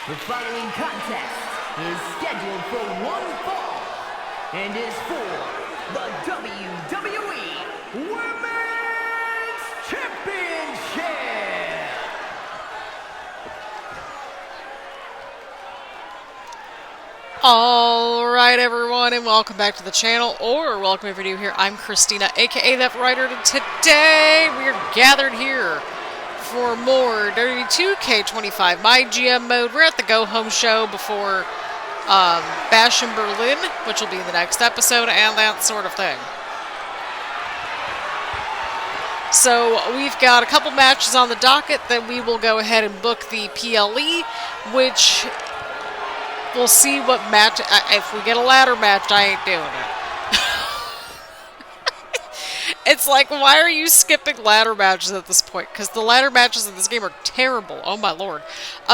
The following contest is scheduled for one fall and is for the WWE Women's Championship. Alright everyone, and welcome back to the channel, or welcome if you're new here. I'm Christina, aka That Writer, and today we are gathered here for more WWE 2K25 MyGM mode. We're at the go-home show before Bash in Berlin, which will be in the next episode, and that sort of thing. So we've got a couple matches on the docket, then we will go ahead and book the PLE, which we'll see what match. If we get a ladder match, I ain't doing it. It's like, why are you skipping ladder matches at this point? Because the ladder matches in this game are terrible. Oh my lord.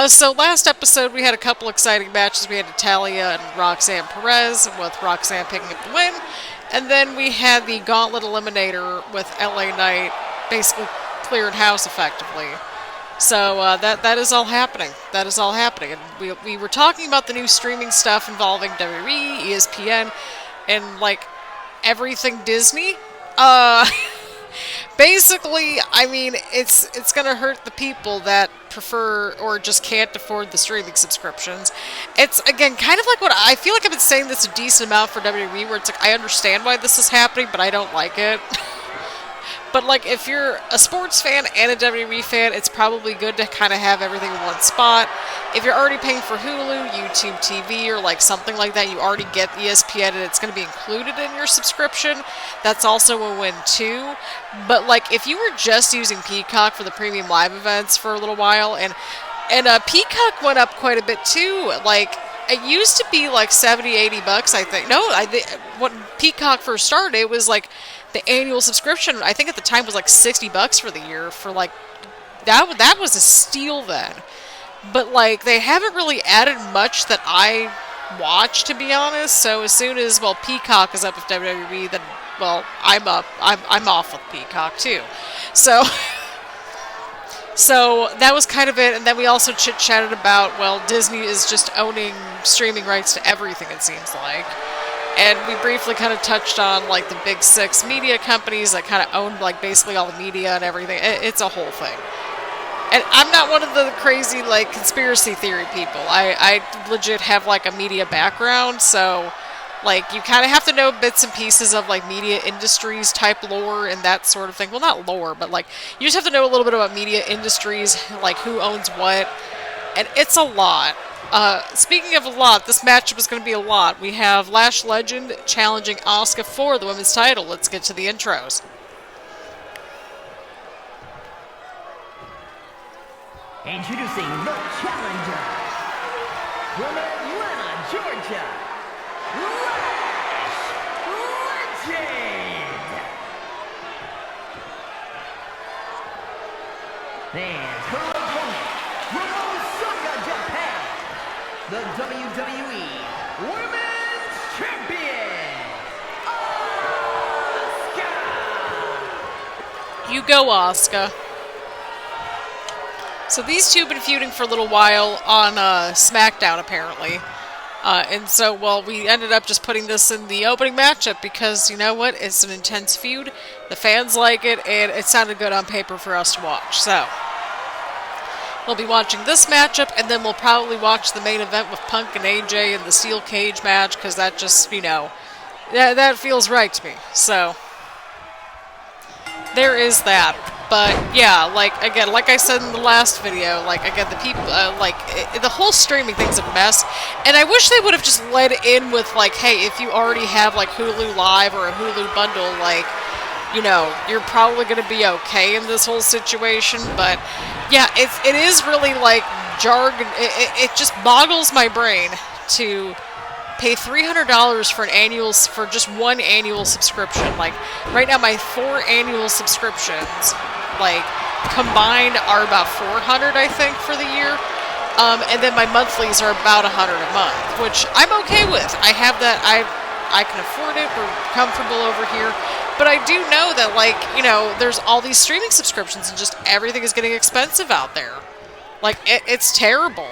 So last episode we had a couple exciting matches. We had Natalia and Roxanne Perez, with Roxanne picking up the win. And then we had the Gauntlet Eliminator with LA Knight basically clearing house effectively. So that is all happening. That is all happening. And we were talking about the new streaming stuff involving WWE, ESPN, and like everything Disney. Basically, I mean, it's gonna hurt the people that prefer or just can't afford the streaming subscriptions. It's, again, kind of like what I feel like I've been saying this a decent amount for WWE, where it's like, I understand why this is happening, but I don't like it. But, like, if you're a sports fan and a WWE fan, it's probably good to kind of have everything in one spot. If you're already paying for Hulu, YouTube TV, or, like, something like that, you already get ESPN and it's going to be included in your subscription. That's also a win, too. But, like, if you were just using Peacock for the premium live events for a little while, and Peacock went up quite a bit, too. Like, it used to be, like, $70-80, I think. No, when Peacock first started, it was, like, the annual subscription, I think at the time, was like $60 for the year. For like, that was a steal then. But like, they haven't really added much that I watch, to be honest. So as soon as, well, Peacock is up with WWE, then, well, I'm off with Peacock too. So that was kind of it. And then we also chit-chatted about, well, Disney is just owning streaming rights to everything, it seems like. And we briefly kind of touched on, like, the big six media companies that kind of own, like, basically all the media and everything. It's a whole thing. And I'm not one of the crazy, like, conspiracy theory people. I legit have, like, a media background, so, like, you kind of have to know bits and pieces of, like, media industries type lore and that sort of thing. Well, not lore, but, like, you just have to know a little bit about media industries, like, who owns what. And it's a lot. Speaking of a lot, this matchup is going to be a lot. We have Lash Legend challenging Asuka for the women's title. Let's get to the intros. Introducing the challenger from Atlanta, Georgia, Lash Legend. And her opponent from Osaka, Japan, the WWE Women's Champion, Asuka! You go, Asuka. So these two have been feuding for a little while on Smackdown, apparently. And so, well, we ended up just putting this in the opening matchup because, you know what, it's an intense feud. The fans like it, and it sounded good on paper for us to watch. So we'll be watching this matchup, and then we'll probably watch the main event with Punk and AJ in the steel cage match, because that just, you know, that feels right to me. So there is that. But yeah, like, again, like I said in the last video, like, again, the people, the whole streaming thing's a mess. And I wish they would have just led in with, like, hey, if you already have, like, Hulu Live or a Hulu bundle, like, you know, you're probably going to be okay in this whole situation. But yeah, it is really, like, jargon. It just boggles my brain to pay $300 for just one annual subscription. Like, right now, my 4 annual subscriptions, like, combined are about $400, I think, for the year. And then my monthlies are about $100 a month, which I'm okay with. I have that. I can afford it. We're comfortable over here. But I do know that, like, you know, there's all these streaming subscriptions and just everything is getting expensive out there. Like, it's terrible.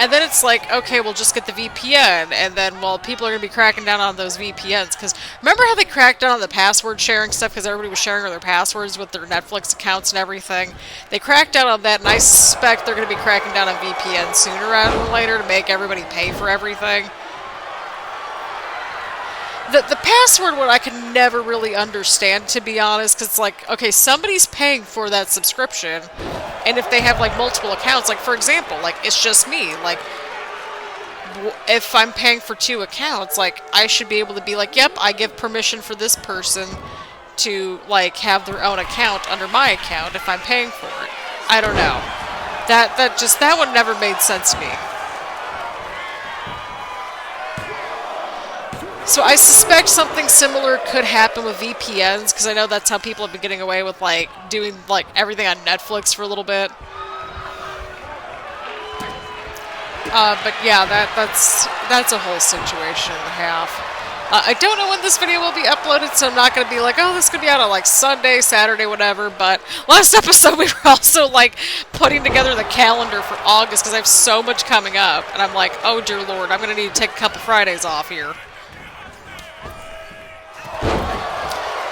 And then it's like, okay, we'll just get the VPN, and then, well, people are going to be cracking down on those VPNs, because remember how they cracked down on the password sharing stuff, because everybody was sharing their passwords with their Netflix accounts and everything? They cracked down on that, and I suspect they're going to be cracking down on VPN sooner rather than later to make everybody pay for everything. The password one I can never really understand, to be honest, because it's like, okay, somebody's paying for that subscription, and if they have, like, multiple accounts, like, for example, like, it's just me, like, if I'm paying for 2 accounts, like, I should be able to be like, yep, I give permission for this person to, like, have their own account under my account if I'm paying for it. I don't know. That one never made sense to me. So I suspect something similar could happen with VPNs, because I know that's how people have been getting away with, like, doing, like, everything on Netflix for a little bit. But yeah, that's a whole situation and a half. I don't know when this video will be uploaded, so I'm not going to be like, oh, this could be out on, like, Sunday, Saturday, whatever, but last episode we were also, like, putting together the calendar for August, because I have so much coming up, and I'm like, oh, dear Lord, I'm going to need to take a couple Fridays off here.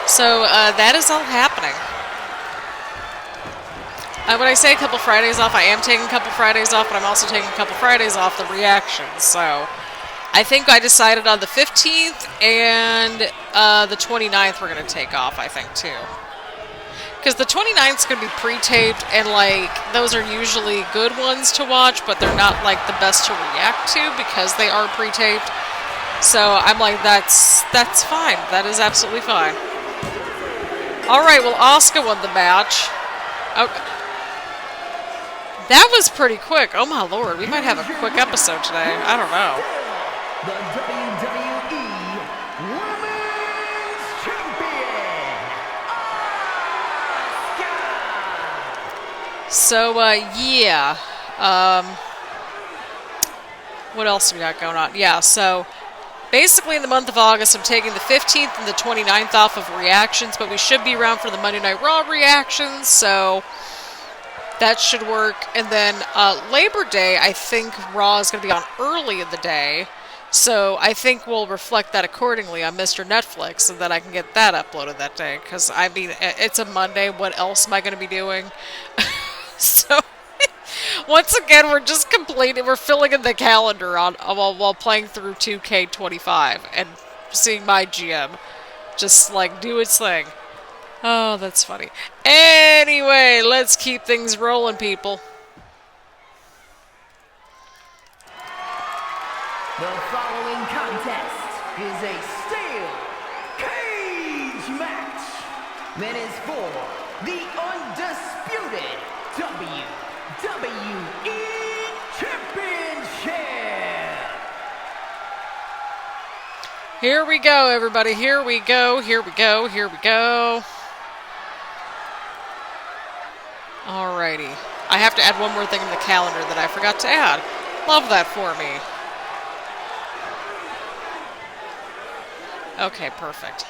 So, that is all happening. When I say a couple Fridays off, I am taking a couple Fridays off, but I'm also taking a couple Fridays off the reactions. So, I think I decided on the 15th and the 29th we're going to take off, I think, too. Because the 29th is going to be pre-taped, and, like, those are usually good ones to watch, but they're not, like, the best to react to because they are pre-taped. So, I'm like, that's fine. That is absolutely fine. Alright, well, Asuka won the match. Okay. That was pretty quick. Oh my lord, we might have a quick episode today. I don't know. The WWE Women's Champion, Asuka! So, yeah. What else do we got going on? Yeah, so basically in the month of August, I'm taking the 15th and the 29th off of reactions, but we should be around for the Monday Night Raw reactions, so that should work. And then Labor Day, I think Raw is going to be on early in the day, so I think we'll reflect that accordingly on Mr. Netflix, so that I can get that uploaded that day, because, I mean, it's a Monday. What else am I going to be doing? So, once again, we're just completing, we're filling in the calendar on while playing through 2K25 and seeing MyGM just, like, do its thing. Oh, that's funny. Anyway, let's keep things rolling, people. The following contest is a steel cage match that is for the undisputed WWE Championship. Here we go, everybody. Here we go. Here we go. Here we go. Alrighty. I have to add one more thing in the calendar that I forgot to add. Love that for me. Okay, perfect.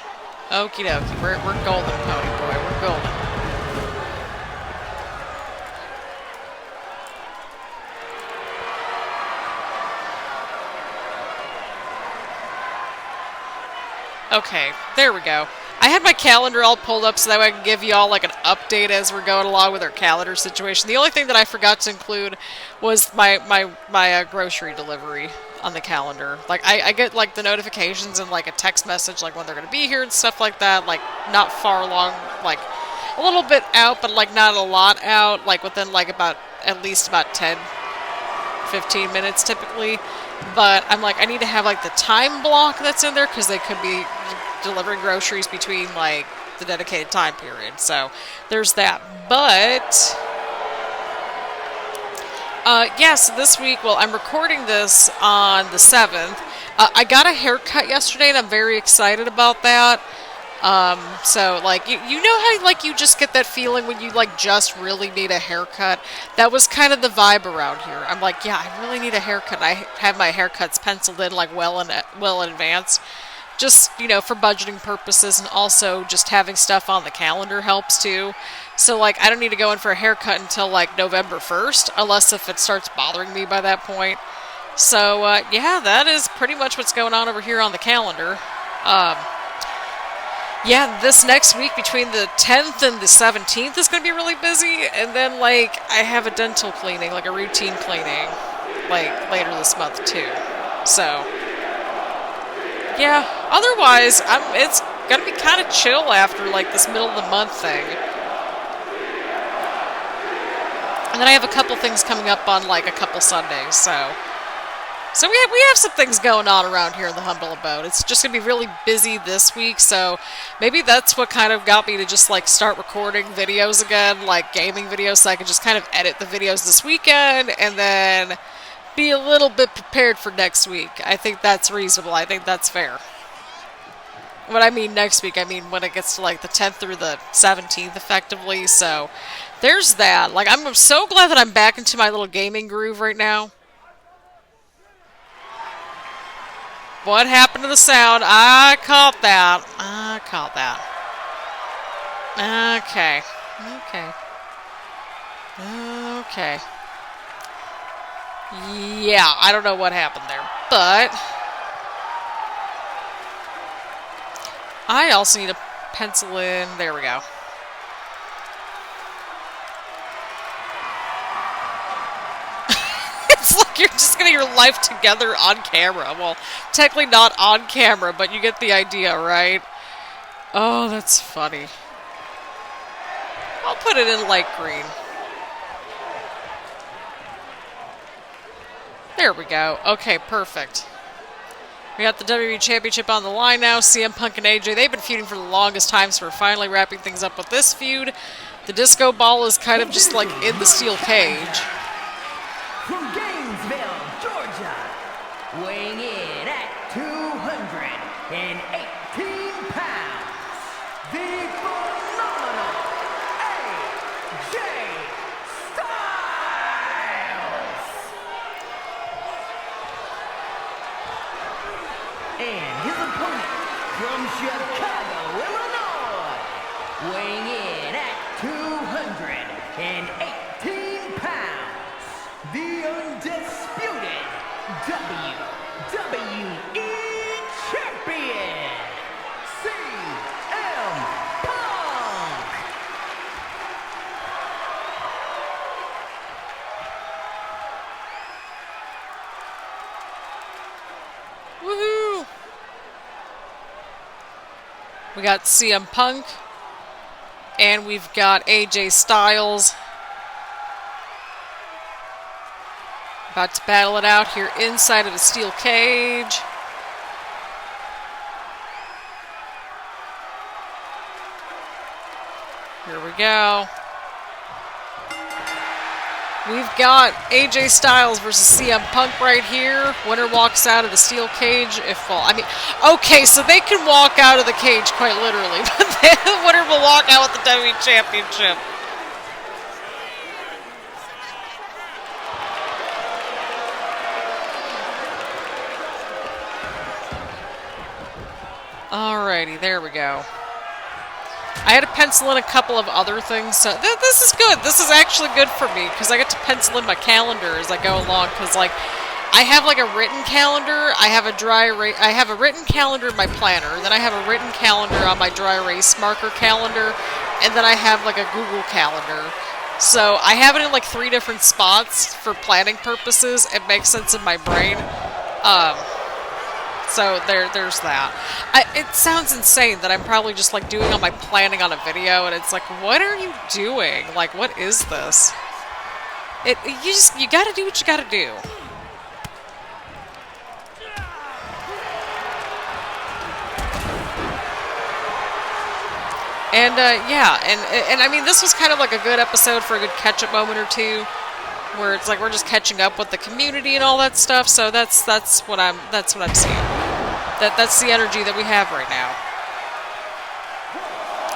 Okie dokie. We're golden, Pony Boy. We're golden. Okay, there we go. I had my calendar all pulled up so that way I can give you all like an update as we're going along with our calendar situation. The only thing that I forgot to include was my grocery delivery on the calendar. Like, I get like the notifications and like a text message like when they're going to be here and stuff like that. Like, not far along, like a little bit out, but like not a lot out. Like within like at least about 10, 15 minutes typically. But I'm like, I need to have like the time block that's in there because they could be delivering groceries between like the dedicated time period. So there's that. But yeah, so this week, well, I'm recording this on the 7th. I got a haircut yesterday and I'm very excited about that. So like you know how like you just get that feeling when you like just really need a haircut? That was kind of the vibe around here. I'm like, yeah, I really need a haircut. I have my haircuts penciled in like well in advance, just, you know, for budgeting purposes, and also just having stuff on the calendar helps too. So, like, I don't need to go in for a haircut until, like, November 1st, unless if it starts bothering me by that point. So, yeah, that is pretty much what's going on over here on the calendar. Yeah, this next week between the 10th and the 17th is going to be really busy, and then, like, I have a dental cleaning, like a routine cleaning, like, later this month, too. So, yeah, otherwise, it's going to be kind of chill after, like, this middle of the month thing. And then I have a couple things coming up on, like, a couple Sundays, so we have some things going on around here in the Humble Abode. It's just going to be really busy this week, so maybe that's what kind of got me to just, like, start recording videos again, like, gaming videos, so I can just kind of edit the videos this weekend, and then be a little bit prepared for next week. I think that's reasonable. I think that's fair. When I mean next week, I mean when it gets to, like, the 10th through the 17th, effectively, so there's that. Like, I'm so glad that I'm back into my little gaming groove right now. What happened to the sound? I caught that. Okay. Yeah, I don't know what happened there, but I also need to pencil in. There we go. It's like you're just getting your life together on camera. Well, technically not on camera, but you get the idea, right? Oh, that's funny. I'll put it in light green. There we go. Okay, perfect. We got the WWE Championship on the line now. CM Punk and AJ, they've been feuding for the longest time, so we're finally wrapping things up with this feud. The disco ball is kind of just like in the steel cage. From Gainesville, Georgia, weighing in at 218 pounds, the phenomenal AJ Styles. And his opponent from Chicago, Illinois, weighing in at 218 pounds. The undisputed WWE Champion, CM Punk. Woohoo! We got CM Punk, and we've got AJ Styles. About to battle it out here inside of a steel cage. Here we go. We've got AJ Styles versus CM Punk right here. Winner walks out of the steel cage. Okay, so they can walk out of the cage quite literally, but the winner will walk out with the WWE Championship. Alrighty, there we go. I had to pencil in a couple of other things, so this is good. This is actually good for me, because I get to pencil in my calendar as I go along, because, like, I have, like, a written calendar, I have a written calendar in my planner, then I have a written calendar on my dry erase marker calendar, and then I have, like, a Google calendar. So I have it in, like, 3 different spots for planning purposes. It makes sense in my brain. So there's that. It sounds insane that I'm probably just, like, doing all my planning on a video, and it's like, what are you doing? Like, what is this? You gotta do what you gotta do. And, yeah, and I mean, this was kind of like a good episode for a good catch-up moment or two, where it's like we're just catching up with the community and all that stuff, so that's what I'm seeing. That's the energy that we have right now.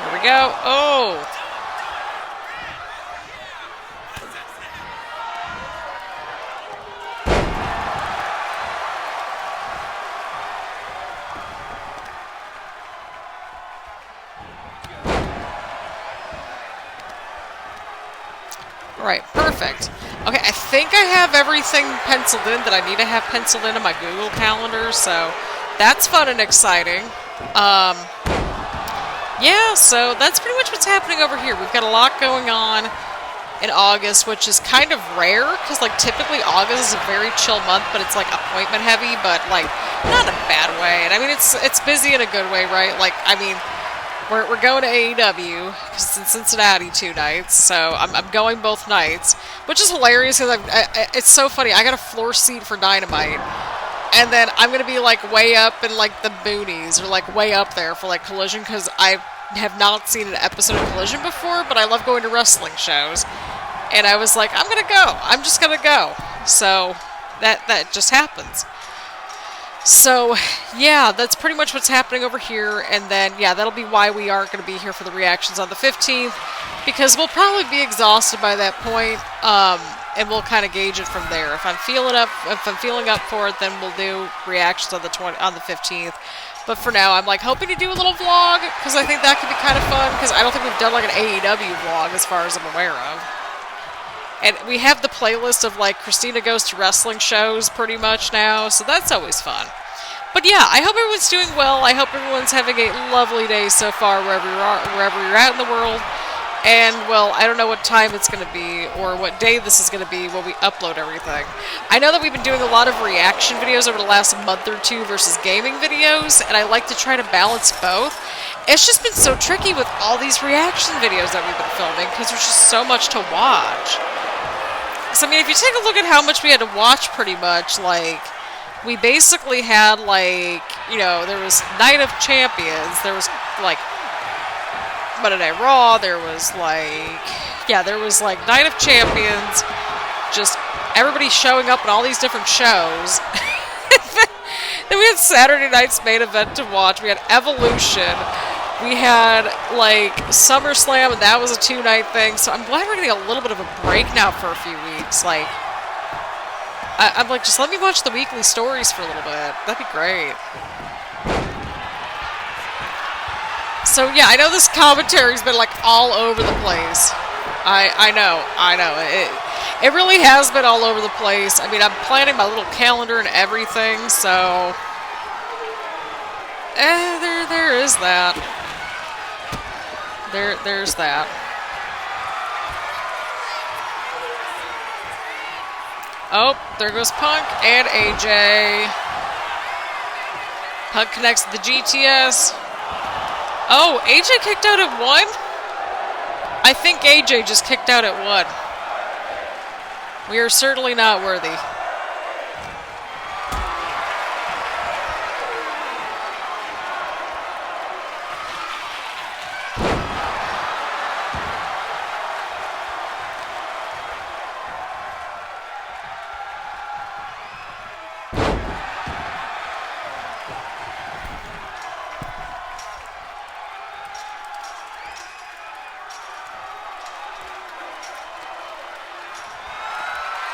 Here we go. Oh! Alright, perfect. Okay, I think I have everything penciled in that I need to have penciled in my Google Calendar, so that's fun and exciting. Yeah, so that's pretty much what's happening over here. We've got a lot going on in August, which is kind of rare, because, like, typically August is a very chill month, but it's, like, appointment heavy, but, like, not in a bad way. And, I mean, it's busy in a good way, right? Like, I mean, we're going to AEW, because it's in Cincinnati 2 nights, so I'm going both nights, which is hilarious, because it's so funny. I got a floor seat for Dynamite, and then I'm going to be, like, way up in, like, the boonies, or, like, way up there for, like, Collision, because I have not seen an episode of Collision before, but I love going to wrestling shows. And I was like, I'm going to go. I'm just going to go. So, that just happens. So, yeah, that's pretty much what's happening over here. And then, yeah, that'll be why we aren't going to be here for the reactions on the 15th, because we'll probably be exhausted by that point. And we'll kind of gauge it from there. If I'm feeling up for it, then we'll do reactions on the 15th. But for now, I'm like hoping to do a little vlog, because I think that could be kind of fun, because I don't think we've done like an AEW vlog as far as I'm aware of. And we have the playlist of like Christina Goes to Wrestling shows pretty much now, so that's always fun. But yeah, I hope everyone's doing well. I hope everyone's having a lovely day so far wherever you're at in the world. And, well, I don't know what time it's going to be, or what day this is going to be when we upload everything. I know that we've been doing a lot of reaction videos over the last month or two versus gaming videos, and I like to try to balance both. It's just been so tricky with all these reaction videos that we've been filming, because there's just so much to watch. So, I mean, if you take a look at how much we had to watch, pretty much, like, we basically had, like, you know, there was Night of Champions, there was, like, Monday Night Raw, there was like Night of Champions, just everybody showing up in all these different shows. Then we had Saturday night's main event to watch, we had Evolution, we had like SummerSlam, and that was a 2-night thing, so I'm glad we're getting a little bit of a break now for a few weeks. Like, I'm like, just let me watch the weekly stories for a little bit, that'd be great. So yeah, I know this commentary's been like all over the place. I know. It really has been all over the place. I mean, I'm planning my little calendar and everything, so there is that. There's that. Oh, there goes Punk and AJ. Punk connects to the GTS. Oh, AJ kicked out at 1? I think AJ just kicked out at 1. We are certainly not worthy.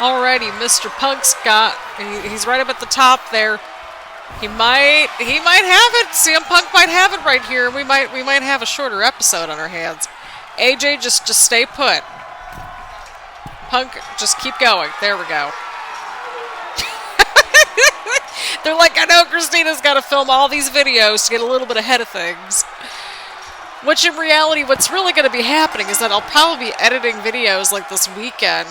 Alrighty, Mr. Punk's got, he's right up at the top there. He might have it. CM Punk might have it right here. We might have a shorter episode on our hands. AJ, just stay put. Punk, just keep going. There we go. They're like, I know Christina's got to film all these videos to get a little bit ahead of things. Which in reality, what's really going to be happening is that I'll probably be editing videos like this weekend,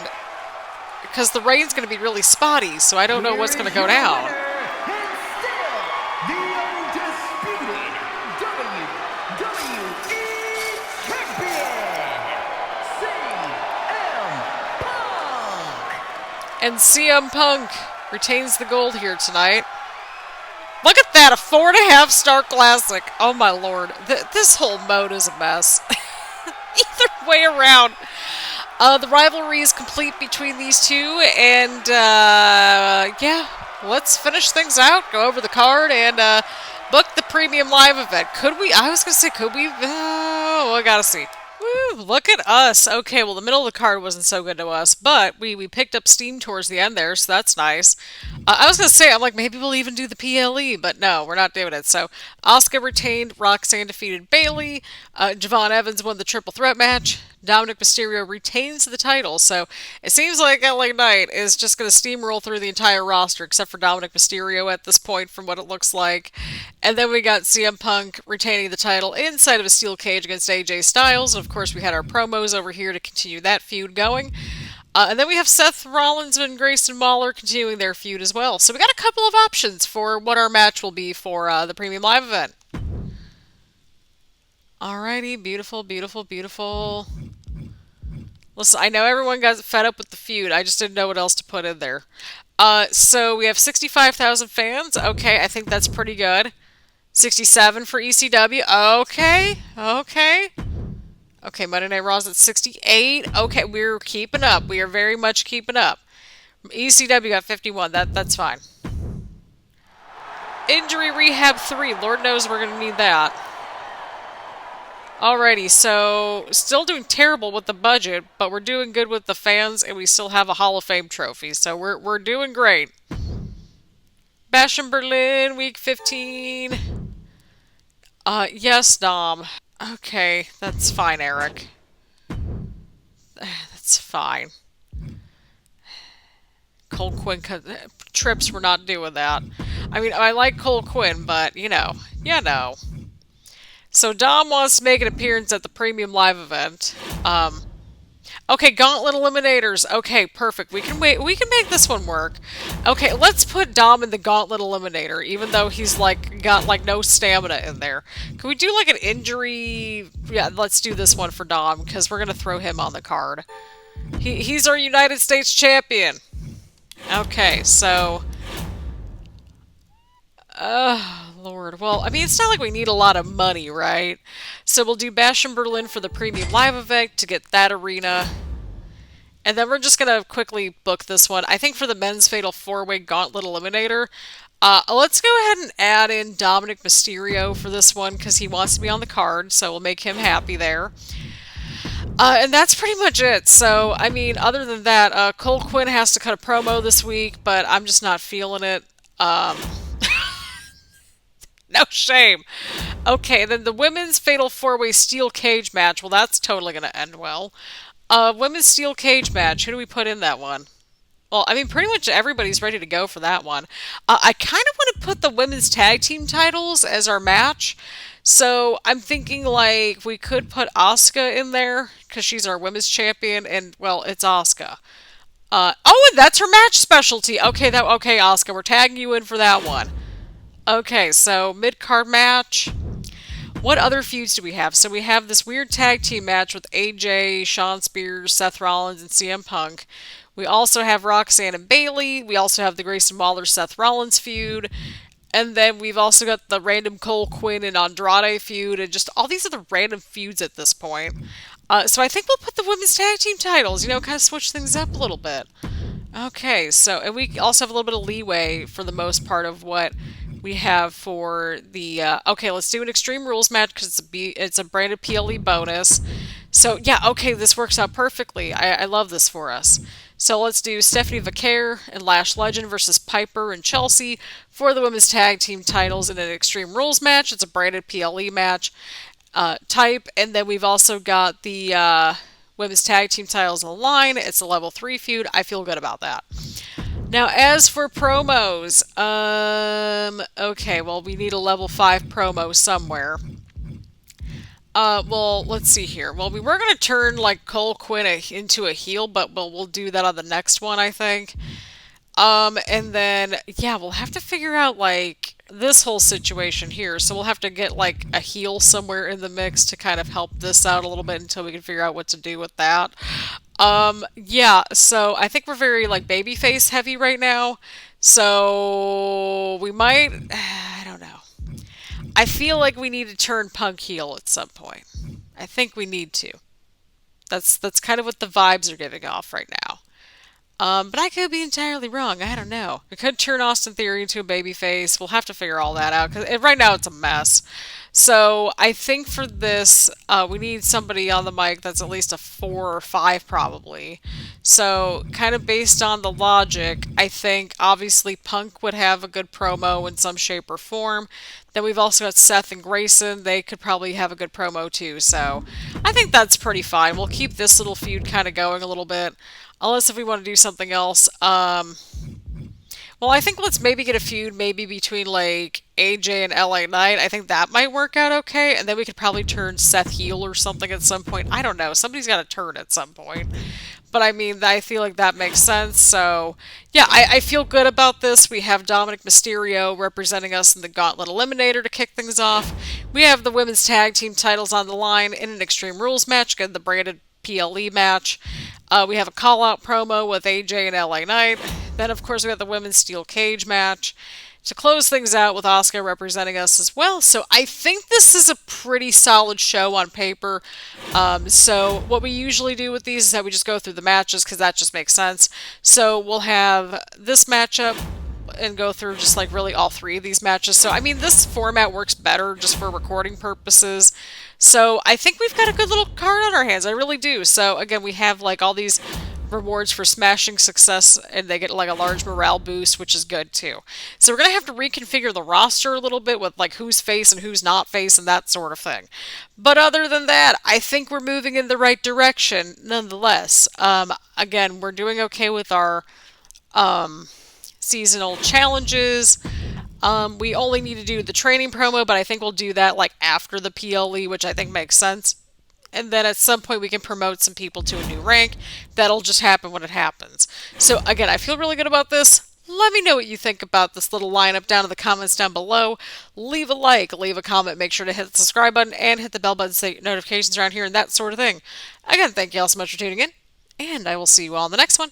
because the rain's going to be really spotty, so I don't know what's going to go down. The undisputed WWE Champion, CM Punk. And CM Punk retains the gold here tonight. Look at that, a 4.5-star classic. Oh my lord, this whole mode is a mess. Either way around. The rivalry is complete between these two, and yeah, let's finish things out, go over the card, and book the premium live event. Could we? I was going to say, could we? Oh, I gotta see. Woo! Ooh, look at us. Okay, well, the middle of the card wasn't so good to us, but we picked up steam towards the end there, so that's nice. I was going to say, I'm like, maybe we'll even do the PLE, but no, we're not doing it. So, Asuka retained, Roxanne defeated Bailey, Javon Evans won the triple threat match, Dominic Mysterio retains the title, so it seems like LA Knight is just going to steamroll through the entire roster, except for Dominic Mysterio at this point, from what it looks like. And then we got CM Punk retaining the title inside of a steel cage against AJ Styles. And of course, we had our promos over here to continue that feud going. And then we have Seth Rollins and Grayson Waller continuing their feud as well. So we got a couple of options for what our match will be for the Premium Live event. Alrighty, beautiful, beautiful, beautiful. Listen, I know everyone got fed up with the feud. I just didn't know what else to put in there. So we have 65,000 fans. Okay, I think that's pretty good. 67 for ECW. Okay, okay. Okay, Monday Night Raw's at 68. Okay, we're keeping up. We are very much keeping up. ECW got 51. That's fine. Injury Rehab 3. Lord knows we're going to need that. Alrighty, so still doing terrible with the budget, but we're doing good with the fans, and we still have a Hall of Fame trophy, so we're doing great. Bash in Berlin, week 15. Yes, Dom. Okay, that's fine, Eric. That's fine. Cole Quinn, trips, we're not doing that. I mean, I like Cole Quinn, but, you know. So Dom wants to make an appearance at the Premium Live event. Okay, Gauntlet Eliminators. Okay, perfect. We can wait. We can make this one work. Okay, let's put Dom in the Gauntlet Eliminator, even though he's got no stamina in there. Can we do like an injury? Yeah, let's do this one for Dom because we're gonna throw him on the card. He's our United States champion. Okay, so. Lord. Well, I mean, it's not like we need a lot of money, right? So we'll do Bash in Berlin for the Premium Live event to get that arena. And then we're just going to quickly book this one. I think for the Men's Fatal 4-Way Gauntlet Eliminator, let's go ahead and add in Dominic Mysterio for this one because he wants to be on the card, so we'll make him happy there. And that's pretty much it. So, I mean, other than that, Cole Quinn has to cut a promo this week, but I'm just not feeling it. No shame. Okay, then the Women's Fatal 4-Way Steel Cage match. Well, that's totally going to end well. Women's Steel Cage match. Who do we put in that one? Well, I mean, pretty much everybody's ready to go for that one. I kind of want to put the Women's Tag Team titles as our match. So I'm thinking, like, we could put Asuka in there, because she's our Women's Champion, and, well, it's Asuka. And that's her match specialty. Okay, Asuka, we're tagging you in for that one. Okay, so mid-card match. What other feuds do we have? So we have this weird tag team match with AJ, Shawn Spears, Seth Rollins, and CM Punk. We also have Roxanne and Bailey. We also have the Grayson Waller Seth Rollins feud. And then we've also got the random Cole Quinn and Andrade feud, and just all these other random feuds at this point. So I think we'll put the women's tag team titles, kind of switch things up a little bit. Okay, so, and we also have a little bit of leeway for the most part of what we have for the, okay, let's do an Extreme Rules match because it's a branded PLE bonus. So, yeah, okay, this works out perfectly. I love this for us. So let's do Stephanie Vaquer and Lash Legend versus Piper and Chelsea for the women's tag team titles in an Extreme Rules match. It's a branded PLE match type. And then we've also got the women's tag team titles on the line. It's a level 3 feud. I feel good about that. Now, as for promos, okay, well, we need a level 5 promo somewhere. Well, let's see here. Well, we were going to turn, like, Cole Quinn into a heel, but we'll do that on the next one, I think. And then, yeah, we'll have to figure out, like, this whole situation here. So we'll have to get, like, a heel somewhere in the mix to kind of help this out a little bit until we can figure out what to do with that. Yeah, so I think we're very, like, babyface heavy right now. So we might, I don't know. I feel like we need to turn Punk heel at some point. I think we need to. That's kind of what the vibes are giving off right now. But I could be entirely wrong. I don't know. We could turn Austin Theory into a babyface. We'll have to figure all that out, because right now it's a mess. So I think for this, we need somebody on the mic that's at least a 4 or 5, probably. So, kind of based on the logic, I think obviously Punk would have a good promo in some shape or form. Then we've also got Seth and Grayson. They could probably have a good promo too. So, I think that's pretty fine. We'll keep this little feud kind of going a little bit. Unless if we want to do something else. Well, I think let's maybe get a feud maybe between like AJ and LA Knight. I think that might work out okay, and then we could probably turn Seth heel or something at some point. I don't know. Somebody's got to turn at some point. But I mean, I feel like that makes sense. So, yeah, I feel good about this. We have Dominic Mysterio representing us in the Gauntlet Eliminator to kick things off. We have the women's tag team titles on the line in an Extreme Rules match, again, the branded PLE match. We have a call-out promo with AJ and LA Knight. Then, of course, we have the women's steel cage match to close things out with Asuka representing us as well. So I think this is a pretty solid show on paper. So what we usually do with these is that we just go through the matches because that just makes sense. So we'll have this matchup and go through just like really all 3 of these matches. So I mean, this format works better just for recording purposes. So I think we've got a good little card on our hands. I really do. So again, we have like all these rewards for smashing success, and they get like a large morale boost, which is good too. So we're gonna have to reconfigure the roster a little bit with like who's face and who's not face and that sort of thing. But other than that, I think we're moving in the right direction nonetheless. Again, we're doing okay with our seasonal challenges. We only need to do the training promo, but I think we'll do that like after the PLE, which I think makes sense. And then at some point we can promote some people to a new rank. That'll just happen when it happens. So again, I feel really good about this. Let me know what you think about this little lineup down in the comments down below. Leave a like, leave a comment, make sure to hit the subscribe button and hit the bell button so you get notifications around here and that sort of thing. Again, thank you all so much for tuning in, and I will see you all in the next one.